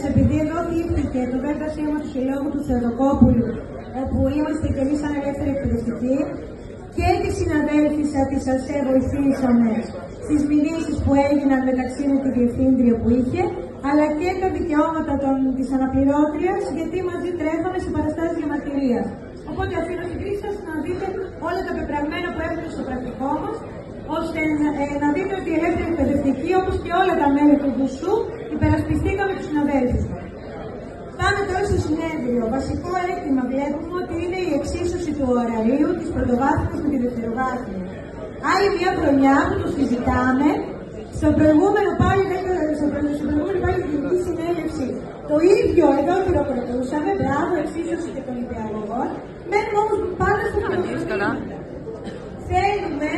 Επειδή εδώ θύχτηκε το ΒΣ του Συλλόγου του Θεοδοκόπουλου, όπου είμαστε και εμείς σαν ελεύθεροι εκπαιδευτικοί, και τις συναδέλφισσα της ΑΣΕ βοηθήσαμε στις μηνύσεις που έγιναν μεταξύ με τη διευθύντρια που είχε, αλλά και τα δικαιώματα της αναπληρώτριας, γιατί μαζί τρέχαμε σε παραστάσεις διαμαρτυρίας. Οπότε αφήνω την κρίση σας να δείτε όλα τα πεπραγμένα που έχουμε στο πρακτικό μας, ώστε να δείτε ότι οι ελεύθεροι εκπαιδευτικοί, όπως και όλα τα μέλη του ΔΟΥΣΟΥ, υπερασπιστήκαμε τους συναδέλφους μας. Πάμε τώρα στο συνέδριο. Βασικό αίτημα βλέπουμε ότι είναι η εξίσωση του ωραρίου της πρωτοβάθμιας με τη δευτεροβάθμια. Άλλη μια χρονιά που το συζητάμε, στο προηγούμενο πάλι Γενική Συνέλευση, το ίδιο εδώ χειροκροτούσαμε, μπράβο, εξίσωση και των νηπιαγωγών, μένουμε όμως πάντα στο χειροκροτήματα. Θέλουμε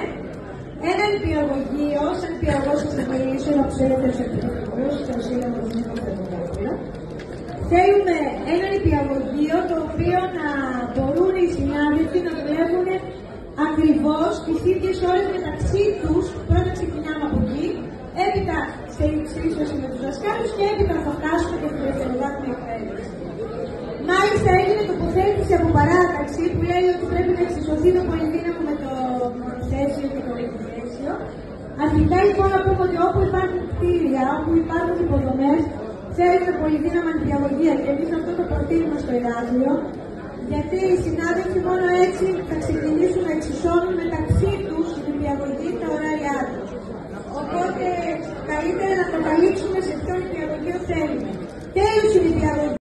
ένα νηπιαγωγείο, σαν νηπιαγωγός θα σας μιλήσω, ένα από τους ελεύθερους εκπαιδευτικούς, το Σύλλογο του Θεοδοκόπουλου. Θέλουμε ένα νηπιαγωγείο το οποίο να μπορούν οι συνάδελφοι να δουλεύουν ακριβώς τις ίδιες ώρες μεταξύ τους. Πρώτα ξεκινάμε από εκεί, έπειτα σε εξίσωση με τους δασκάλους και έπειτα θα φτάσουμε και στη δευτεροβάθμια εκπαίδευση. Μάλιστα έγινε τοποθέτηση από παράταξη που λέει ότι πρέπει να εξισωθεί το πολυδύναμο με το μονοθέσιο και το πολυθέσιο. Αρχικά λοιπόν να πούμε ότι όπου υπάρχουν κτίρια, όπου υπάρχουν υποδομές, θέλουμε πολυδύναμα νηπιαγωγεία και εμείς αυτό το προτείνουμε στο Ηράκλειο, γιατί οι συνάδελφοι μόνο έτσι θα ξεκινήσουν να εξισώνουν μεταξύ τους την νηπιαγωγή τα ωράρια τους. Οπότε καλύτερα να το καλύψουμε σε ποιο νηπιαγωγείο θέλουμε. Τέλος η νηπιαγωγή.